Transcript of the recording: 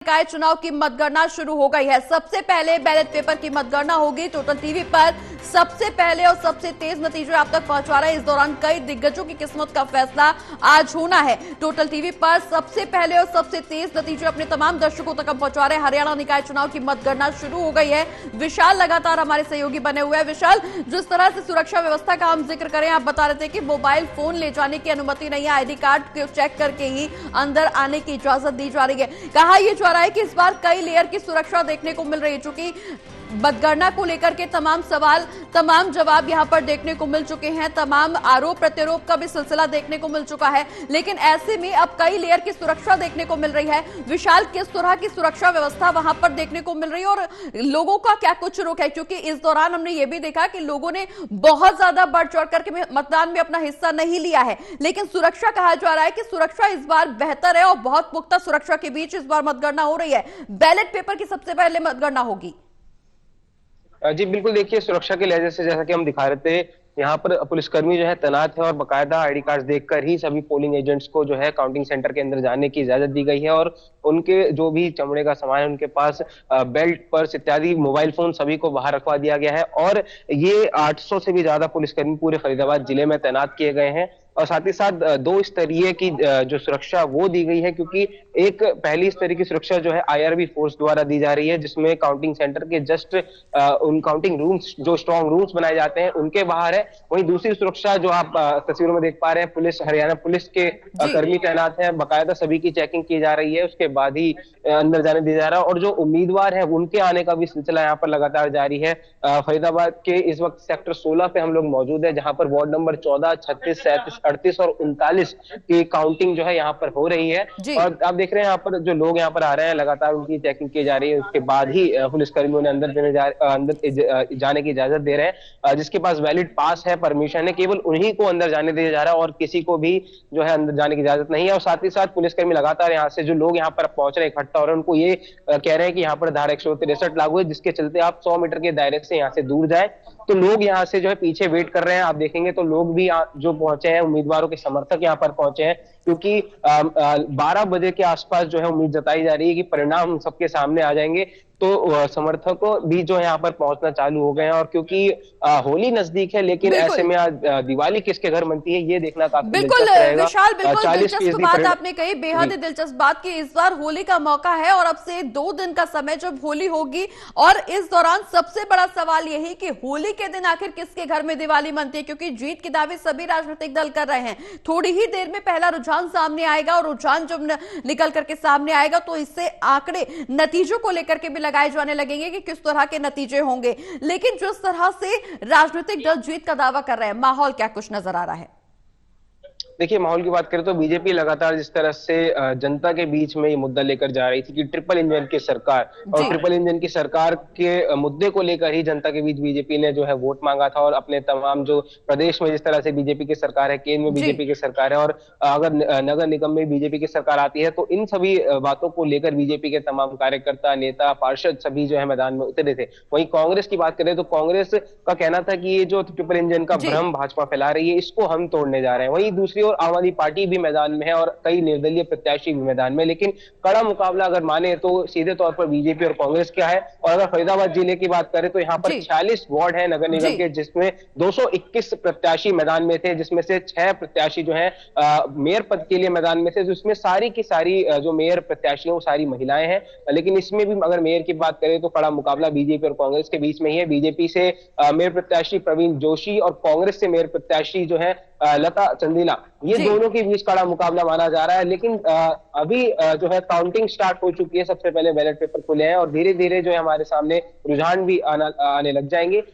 निकाय चुनाव की मतगणना शुरू हो गई है। सबसे पहले बैलेट पेपर की मतगणना होगी। टोटल टीवी पर सबसे पहले और सबसे तेज नतीजे आप तक पहुंचा रहे हैं। इस दौरान कई दिग्गजों की किस्मत का फैसला आज होना है। टोटल टीवी पर सबसे पहले और सबसे तेज नतीजे अपने तमाम दर्शकों तक पहुंचा रहे हैं। हरियाणा निकाय चुनाव की मतगणना शुरू हो गई है। विशाल लगातार हमारे सहयोगी बने हुए हैं। विशाल, जिस तरह से सुरक्षा व्यवस्था का हम जिक्र करें, आप बता रहे थे कि मोबाइल फोन ले जाने की अनुमति नहीं है, आईडी कार्ड को चेक करके ही अंदर आने की इजाजत दी जा रही है। कहा यह जा रहा है कि इस बार कई लेयर की सुरक्षा देखने को मिल रही है, चूंकि मतगणना को लेकर के तमाम सवाल, तमाम जवाब यहां पर देखने को मिल चुके हैं, तमाम आरोप प्रत्यारोप का भी सिलसिला देखने को मिल चुका है, लेकिन ऐसे में अब कई लेयर की सुरक्षा देखने को मिल रही है। विशाल, किस तरह की सुरक्षा व्यवस्था वहां पर देखने को मिल रही है और लोगों का क्या कुछ रुख है? क्योंकि इस दौरान हमने ये भी देखा कि लोगों ने बहुत ज्यादा बढ़ चढ़ करके मतदान में अपना हिस्सा नहीं लिया है, लेकिन सुरक्षा कहा जा रहा है कि सुरक्षा इस बार बेहतर है और बहुत पुख्ता सुरक्षा के बीच इस बार मतगणना हो रही है। बैलेट पेपर की सबसे पहले मतगणना होगी। जी बिल्कुल, देखिए सुरक्षा के लिहाज से जैसा कि हम दिखा रहे थे, यहाँ पर पुलिसकर्मी जो है तैनात है और बकायदा आईडी कार्ड देखकर ही सभी पोलिंग एजेंट्स को जो है काउंटिंग सेंटर के अंदर जाने की इजाजत दी गई है और उनके जो भी चमड़े का सामान है, उनके पास बेल्ट, पर्स इत्यादि, मोबाइल फोन सभी को बाहर रखवा दिया गया है। और ये 800 से भी ज्यादा पुलिसकर्मी पूरे फरीदाबाद जिले में तैनात किए गए हैं और साथ ही साथ 2 स्तरीय की जो सुरक्षा वो दी गई है, क्योंकि एक पहली स्तरीय की सुरक्षा जो है आईआरबी फोर्स द्वारा दी जा रही है, जिसमें काउंटिंग सेंटर के जस्ट उन काउंटिंग रूम्स, जो स्ट्रॉन्ग रूम्स बनाए जाते हैं, उनके बाहर है। वहीं दूसरी सुरक्षा जो आप तस्वीरों में देख पा रहे हैं, पुलिस, हरियाणा पुलिस के कर्मी तैनात हैं, बकायदा सभी की चेकिंग की जा रही है, उसके बाद ही अंदर जाने दिया जा रहा है। और जो उम्मीदवार है उनके आने का भी सिलसिला यहाँ पर लगातार जारी है। फरीदाबाद के इस वक्त सेक्टर 16 पे हम लोग मौजूद है, जहां पर वार्ड नंबर 14, 36, 37, 38 और 39 की काउंटिंग जो है यहाँ पर हो रही है। और आप देख रहे हैं यहाँ पर जो लोग यहाँ पर आ रहे हैं, लगातार उनकी चेकिंग की जा रही है, उसके बाद ही पुलिसकर्मियों ने अंदर जाने की इजाजत दे रहे हैं। जिसके पास वैलिड पास है, परमिशन है, केवल उन्हीं को अंदर जाने दिया जा रहा है और किसी को भी जो है अंदर जाने की इजाजत नहीं है। और साथ ही साथ पुलिसकर्मी लगातार यहाँ से जो लोग यहाँ पर पहुंच रहे हैं, इकट्ठा हो रहे हैं, उनको ये कह रहे हैं कि यहाँ पर धारा 163 लागू है, जिसके चलते आप 100 मीटर के दायरे से यहाँ से दूर जाए। तो लोग यहाँ से जो है पीछे वेट कर रहे हैं। आप देखेंगे तो लोग भी जो पहुंचे हैं, उम्मीदवारों के समर्थक यहाँ पर पहुंचे हैं, क्योंकि 12 बजे के आसपास जो है उम्मीद जताई जा रही है कि परिणाम सबके सामने आ जाएंगे। तो समर्थकों भी जो यहाँ पर पहुंचना चालू हो गए हैं। और क्योंकि होली नजदीक है, लेकिन ऐसे में आज दिवाली किसके घर बनती है, ये देखना काफी दिलचस्प रहेगा। विशाल, बिल्कुल दिलचस्प बात आपने कही, बेहद ही दिलचस्प बात की इस बार होली का मौका है और अब से 2 दिन का समय जब होली होगी। और इस दौरान सबसे बड़ा सवाल यही कि होली के दिन आखिर किसके घर में दिवाली मनती है, क्योंकि जीत के दावे सभी राजनीतिक दल कर रहे हैं। थोड़ी ही देर में पहला रुझान सामने आएगा और रुझान जब निकल करके सामने आएगा तो इससे आंकड़े, नतीजों को लेकर के भी लगाए जाने लगेंगे कि किस तरह के नतीजे होंगे। लेकिन जिस तरह से राजनीतिक दल जीत का दावा कर रहे हैं, माहौल क्या कुछ नजर आ रहा है? देखिए, माहौल की बात करें तो बीजेपी लगातार जिस तरह से जनता के बीच में ये मुद्दा लेकर जा रही थी कि ट्रिपल इंजन की सरकार, और ट्रिपल इंजन की सरकार के मुद्दे को लेकर ही जनता के बीच बीजेपी ने जो है वोट मांगा था। और अपने तमाम जो प्रदेश में जिस तरह से बीजेपी की सरकार है, केंद्र में बीजेपी की सरकार है, और अगर नगर निगम में बीजेपी की सरकार आती है, तो इन सभी बातों को लेकर बीजेपी के तमाम कार्यकर्ता, नेता, पार्षद सभी जो है मैदान में उतरे थे। वहीं कांग्रेस की बात करें तो कांग्रेस का कहना था कि ये जो ट्रिपल इंजन का भ्रम भाजपा फैला रही है, इसको हम तोड़ने जा रहे हैं। वहीं दूसरी और आम आदमी पार्टी भी मैदान में है और कई निर्दलीय प्रत्याशी भी मैदान में, लेकिन कड़ा मुकाबला अगर माने तो सीधे तौर पर बीजेपी और कांग्रेस का है। और अगर फरीदाबाद जिले की बात करें तो यहाँ पर 46 वार्ड है नगर निगम के, जिसमें 221 प्रत्याशी मैदान में थे, जिसमें से 6 प्रत्याशी जो है मेयर पद के लिए मैदान में थे, जिसमें सारी की सारी जो मेयर प्रत्याशी है वो सारी महिलाएं हैं। लेकिन इसमें भी अगर मेयर की बात करें तो कड़ा मुकाबला बीजेपी और कांग्रेस के बीच में ही है। बीजेपी से मेयर प्रत्याशी प्रवीण जोशी और कांग्रेस से मेयर प्रत्याशी जो है लता चंदीला, ये दोनों के बीच कड़ा मुकाबला माना जा रहा है। लेकिन अभी जो है काउंटिंग स्टार्ट हो चुकी है, सबसे पहले बैलेट पेपर खुले हैं और धीरे धीरे जो है हमारे सामने रुझान भी आने लग जाएंगे।